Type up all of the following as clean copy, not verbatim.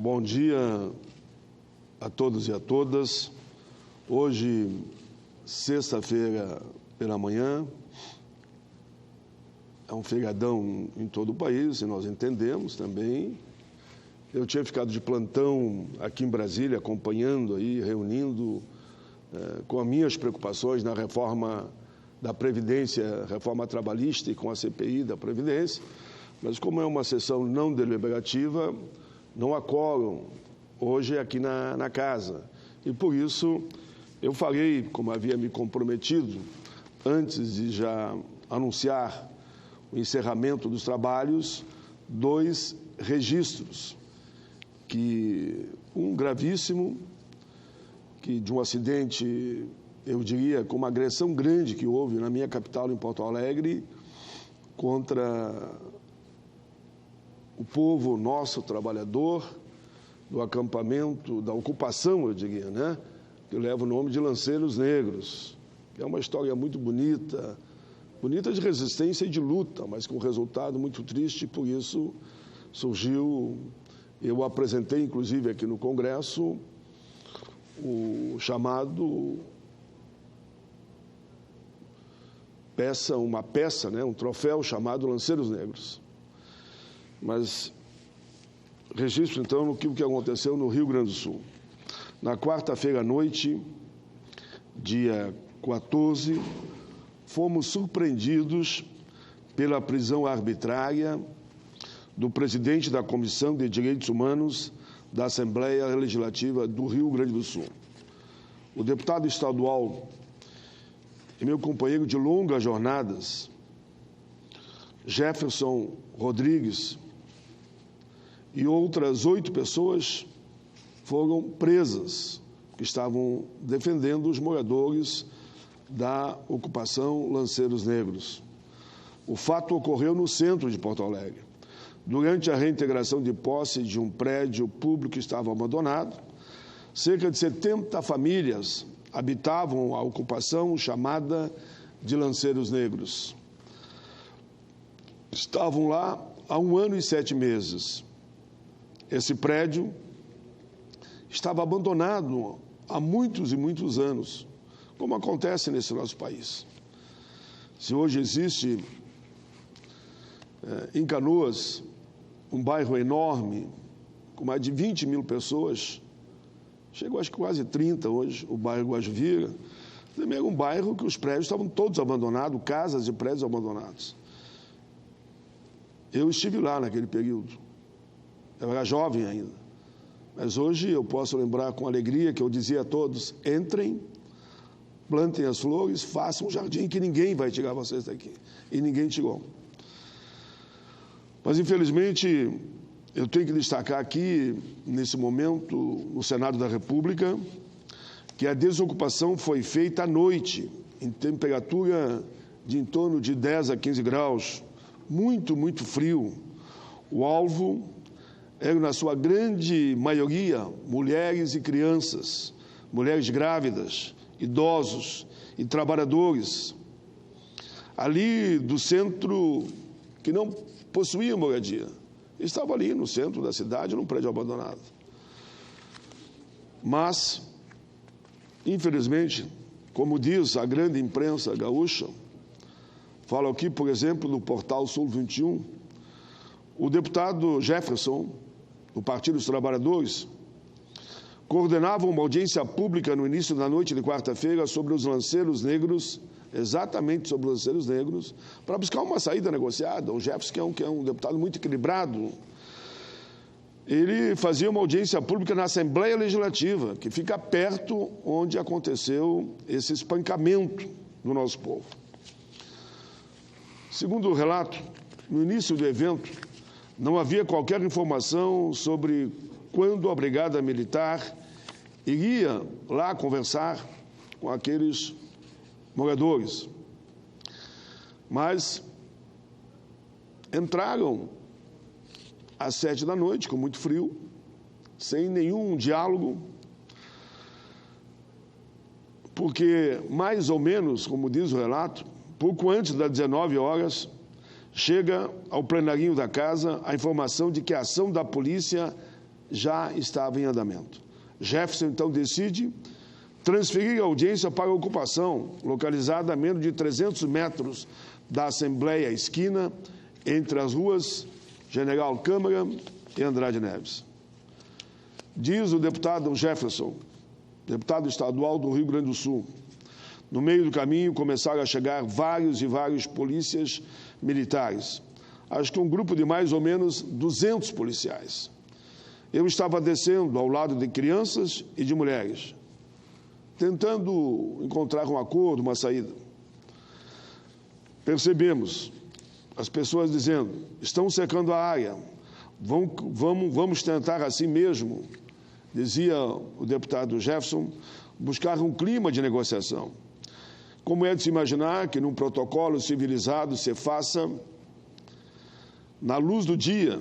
Bom dia a todos e a todas. Hoje, sexta-feira pela manhã, é um feriadão em todo o país, e nós entendemos também. Eu tinha ficado de plantão aqui em Brasília, acompanhando aí, reunindo com as minhas preocupações na reforma da Previdência, reforma trabalhista e com a CPI da Previdência, mas como é uma sessão não deliberativa, não há quórum hoje aqui na casa. E por isso eu falei, como havia me comprometido, antes de já anunciar o encerramento dos trabalhos, 2 registros, um gravíssimo, que de um acidente, eu diria, com uma agressão grande que houve na minha capital, em Porto Alegre, contra o povo nosso trabalhador, do acampamento, da ocupação, eu diria, né? Que leva o nome de Lanceiros Negros, que é uma história muito bonita, bonita de resistência e de luta, mas com um resultado muito triste, e por isso surgiu, eu apresentei inclusive aqui no Congresso, o chamado uma peça, né? Um troféu chamado Lanceiros Negros. Mas registro, então, o que aconteceu no Rio Grande do Sul. Na quarta-feira à noite, dia 14, fomos surpreendidos pela prisão arbitrária do presidente da Comissão de Direitos Humanos da Assembleia Legislativa do Rio Grande do Sul. O deputado estadual e meu companheiro de longas jornadas, Jefferson Rodrigues, e outras 8 pessoas foram presas, que estavam defendendo os moradores da ocupação Lanceiros Negros. O fato ocorreu no centro de Porto Alegre, durante a reintegração de posse de um prédio público que estava abandonado. Cerca de 70 famílias habitavam a ocupação chamada de Lanceiros Negros. Estavam lá há 1 ano e 7 meses. Esse prédio estava abandonado há muitos e muitos anos, como acontece nesse nosso país. Se hoje existe em Canoas um bairro enorme, com mais de 20 mil pessoas, chegou acho que quase 30 hoje, o bairro Guajuvira, também era um bairro que os prédios estavam todos abandonados, casas e prédios abandonados. Eu estive lá naquele período. Eu era jovem ainda, mas hoje eu posso lembrar com alegria que eu dizia a todos: entrem, plantem as flores, façam um jardim que ninguém vai tirar vocês daqui. E ninguém tirou. Mas, infelizmente, eu tenho que destacar aqui, nesse momento, no Senado da República, que a desocupação foi feita à noite, em temperatura de em torno de 10 a 15 graus, muito, muito frio. O alvo eram, na sua grande maioria, mulheres e crianças, mulheres grávidas, idosos e trabalhadores, ali do centro, que não possuía moradia. Estava ali no centro da cidade, num prédio abandonado. Mas, infelizmente, como diz a grande imprensa gaúcha, falo aqui, por exemplo, do portal Sul 21, o deputado Jefferson, do Partido dos Trabalhadores, coordenava uma audiência pública no início da noite de quarta-feira sobre os Lanceiros Negros, exatamente sobre os Lanceiros Negros, para buscar uma saída negociada. O Jefferson, que é um deputado muito equilibrado, ele fazia uma audiência pública na Assembleia Legislativa, que fica perto onde aconteceu esse espancamento do nosso povo. Segundo o relato, no início do evento, não havia qualquer informação sobre quando a Brigada Militar iria lá conversar com aqueles moradores. Mas entraram às 7 da noite, com muito frio, sem nenhum diálogo, porque, mais ou menos, como diz o relato, pouco antes das 19 horas, chega ao plenarinho da casa a informação de que a ação da polícia já estava em andamento. Jefferson, então, decide transferir a audiência para a ocupação, localizada a menos de 300 metros da Assembleia Esquina, entre as ruas General Câmara e Andrade Neves. Diz o deputado Jefferson, deputado estadual do Rio Grande do Sul, no meio do caminho começaram a chegar vários polícias militares, acho que um grupo de mais ou menos 200 policiais. Eu estava descendo ao lado de crianças e de mulheres, tentando encontrar um acordo, uma saída. Percebemos as pessoas dizendo, estão cercando a área, vamos tentar assim mesmo, dizia o deputado Jefferson, buscar um clima de negociação. Como é de se imaginar que num protocolo civilizado se faça na luz do dia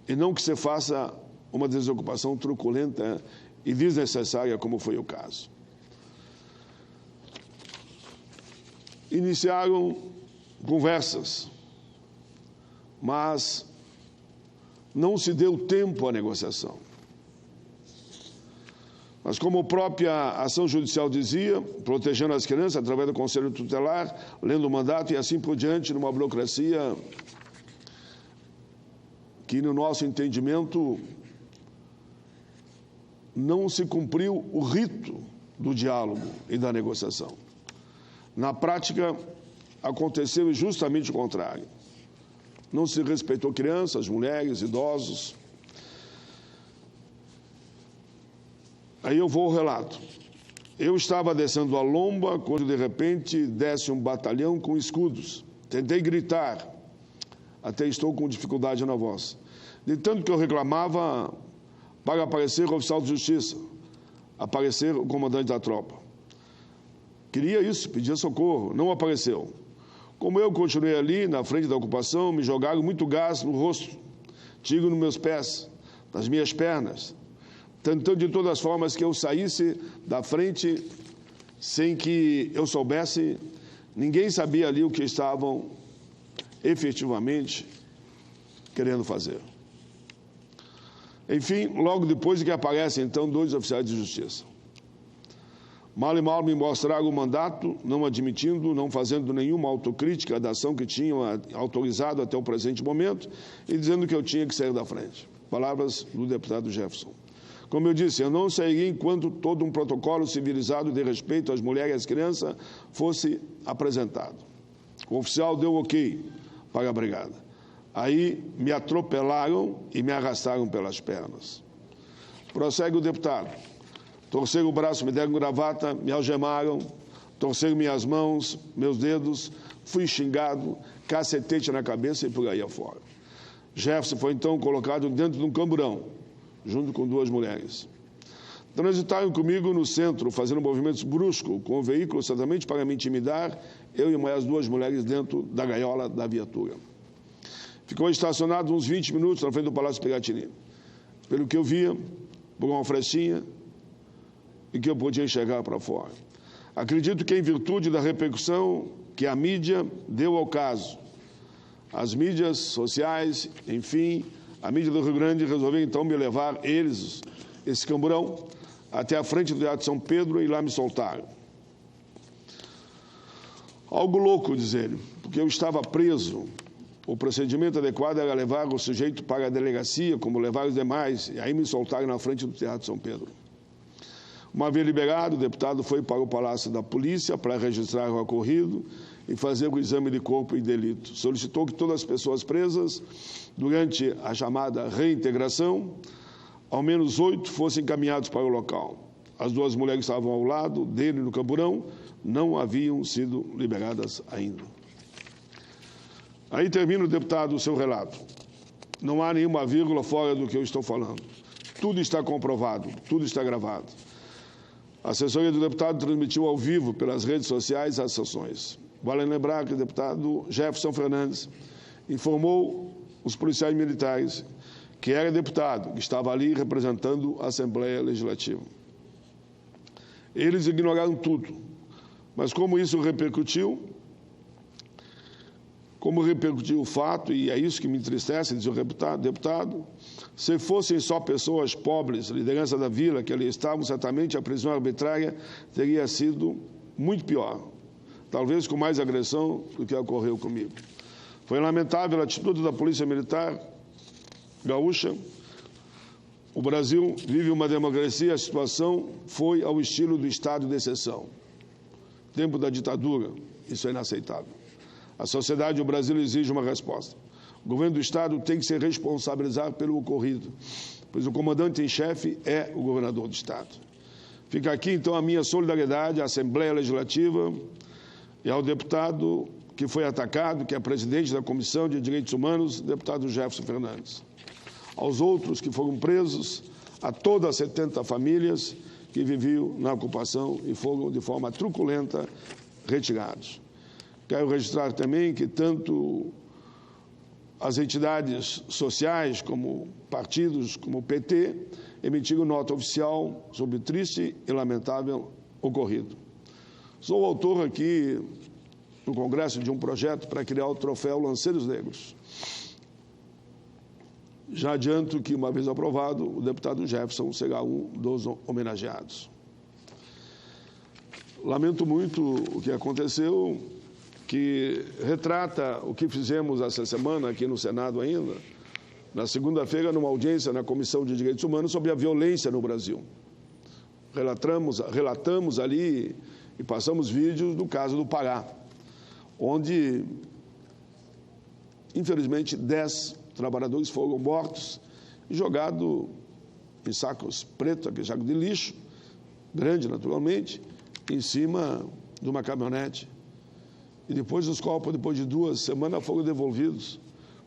e não que se faça uma desocupação truculenta e desnecessária, como foi o caso. Iniciaram conversas, mas não se deu tempo à negociação. Mas como a própria ação judicial dizia, protegendo as crianças através do Conselho Tutelar, lendo o mandato e assim por diante, numa burocracia que, no nosso entendimento, não se cumpriu o rito do diálogo e da negociação. Na prática, aconteceu justamente o contrário. Não se respeitou crianças, mulheres, idosos. Aí eu vou ao relato. Eu estava descendo a lomba quando, de repente, desce um batalhão com escudos. Tentei gritar, até estou com dificuldade na voz. De tanto que eu reclamava para aparecer o oficial de justiça, aparecer o comandante da tropa. Queria isso, pedia socorro, não apareceu. Como eu continuei ali, na frente da ocupação, me jogaram muito gás no rosto, tiro nos meus pés, nas minhas pernas, tentando de todas as formas que eu saísse da frente sem que eu soubesse, ninguém sabia ali o que estavam efetivamente querendo fazer. Enfim, logo depois de que aparecem, então, 2 oficiais de justiça. Mal e mal me mostraram o mandato, não admitindo, não fazendo nenhuma autocrítica da ação que tinham autorizado até o presente momento e dizendo que eu tinha que sair da frente. Palavras do deputado Jefferson. Como eu disse, eu não sairia enquanto todo um protocolo civilizado de respeito às mulheres e às crianças fosse apresentado. O oficial deu ok para a brigada. Aí me atropelaram e me arrastaram pelas pernas. Prossegue o deputado. Torceram o braço, me deram gravata, me algemaram, torceram minhas mãos, meus dedos, fui xingado, cacetete na cabeça e por aí afora. Jefferson foi então colocado dentro de um camburão, junto com 2 mulheres. Transitaram comigo no centro, fazendo movimentos bruscos, com o veículo certamente para me intimidar, eu e mais 2 mulheres dentro da gaiola da viatura. Ficou estacionado uns 20 minutos na frente do Palácio Piratini. Pelo que eu via, por uma frestinha, e que eu podia enxergar para fora. Acredito que, em virtude da repercussão que a mídia deu ao caso, as mídias sociais, enfim, a mídia do Rio Grande resolveu então me levar, esse camburão, até a frente do Teatro São Pedro e lá me soltaram. Algo louco, diz ele, porque eu estava preso. O procedimento adequado era levar o sujeito para a delegacia, como levar os demais, e aí me soltaram na frente do Teatro São Pedro. Uma vez liberado, o deputado foi para o Palácio da Polícia para registrar o ocorrido e fazer o exame de corpo e delito. Solicitou que todas as pessoas presas, durante a chamada reintegração, ao menos 8 fossem encaminhados para o local. As 2 mulheres que estavam ao lado dele no camburão não haviam sido liberadas ainda. Aí termina o deputado o seu relato. Não há nenhuma vírgula fora do que eu estou falando. Tudo está comprovado, tudo está gravado. A assessoria do deputado transmitiu ao vivo pelas redes sociais as sessões. Vale lembrar que o deputado Jefferson Fernandes informou os policiais militares que era deputado, que estava ali representando a Assembleia Legislativa. Eles ignoraram tudo, mas como isso repercutiu, como repercutiu o fato, e é isso que me entristece, diz o deputado, se fossem só pessoas pobres, liderança da vila, que ali estavam, certamente a prisão arbitrária teria sido muito pior, talvez com mais agressão do que ocorreu comigo. Foi lamentável a atitude da Polícia Militar gaúcha. O Brasil vive uma democracia, a situação foi ao estilo do estado de exceção. Tempo da ditadura, isso é inaceitável. A sociedade e o Brasil exigem uma resposta. O governo do estado tem que se responsabilizar pelo ocorrido, pois o comandante em chefe é o governador do estado. Fica aqui, então, a minha solidariedade à Assembleia Legislativa e ao deputado que foi atacado, que é presidente da Comissão de Direitos Humanos, deputado Jefferson Fernandes. Aos outros que foram presos, a todas as 70 famílias que viviam na ocupação e foram, de forma truculenta, retirados. Quero registrar também que tanto as entidades sociais, como partidos, como o PT, emitiram nota oficial sobre o triste e lamentável ocorrido. Sou autor aqui, no Congresso, de um projeto para criar o troféu Lanceiros Negros. Já adianto que, uma vez aprovado, o deputado Jefferson será um dos homenageados. Lamento muito o que aconteceu, que retrata o que fizemos essa semana aqui no Senado ainda, na segunda-feira, numa audiência na Comissão de Direitos Humanos sobre a violência no Brasil. Relatamos ali e passamos vídeos do caso do Pará, onde, infelizmente, 10 trabalhadores foram mortos e jogados em sacos pretos, aquele saco de lixo, grande naturalmente, em cima de uma caminhonete. E depois os corpos, depois de 2 semanas, foram devolvidos,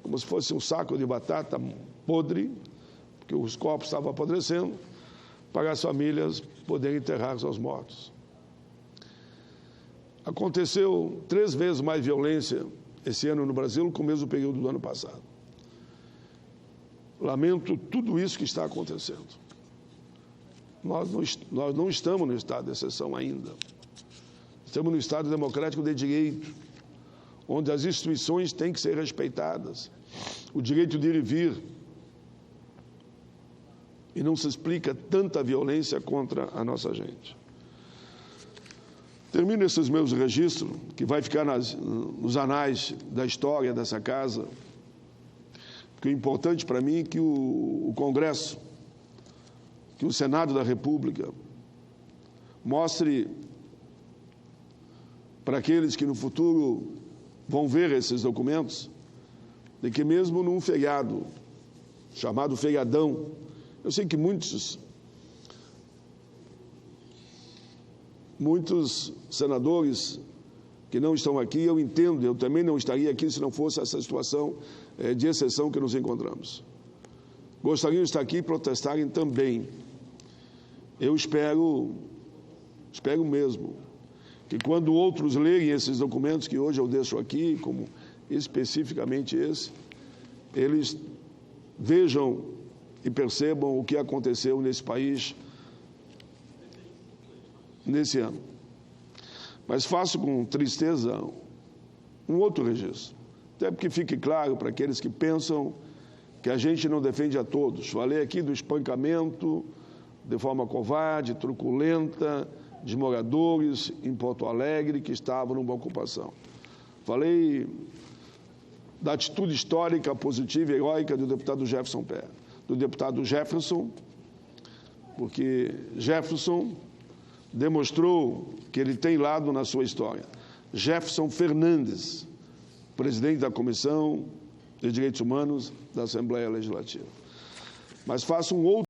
como se fosse um saco de batata podre, porque os corpos estavam apodrecendo, para as famílias poderem enterrar seus mortos. Aconteceu 3 vezes mais violência esse ano no Brasil, com o mesmo período do ano passado. Lamento tudo isso que está acontecendo. Nós não estamos no estado de exceção ainda. Estamos no Estado democrático de direito, onde as instituições têm que ser respeitadas. O direito de ir e vir. E não se explica tanta violência contra a nossa gente. Termino esses meus registros, que vai ficar nos anais da história dessa casa, porque o importante para mim é que o Congresso, que o Senado da República, mostre para aqueles que no futuro vão ver esses documentos, de que mesmo num feriado, chamado feriadão, eu sei que muitos senadores que não estão aqui, eu entendo, eu também não estaria aqui se não fosse essa situação de exceção que nos encontramos. Gostariam de estar aqui e protestarem também. Eu espero mesmo, que quando outros lerem esses documentos que hoje eu deixo aqui, como especificamente esse, eles vejam e percebam o que aconteceu nesse país nesse ano. Mas faço com tristeza um outro registro, até porque fique claro para aqueles que pensam que a gente não defende a todos. Falei aqui do espancamento de forma covarde, truculenta, de moradores em Porto Alegre que estavam numa ocupação. Falei da atitude histórica, positiva e heróica do deputado Jefferson Pé, do deputado Jefferson, porque Jefferson demonstrou que ele tem lado na sua história. Jefferson Fernandes, presidente da Comissão de Direitos Humanos da Assembleia Legislativa. Mas faço um outro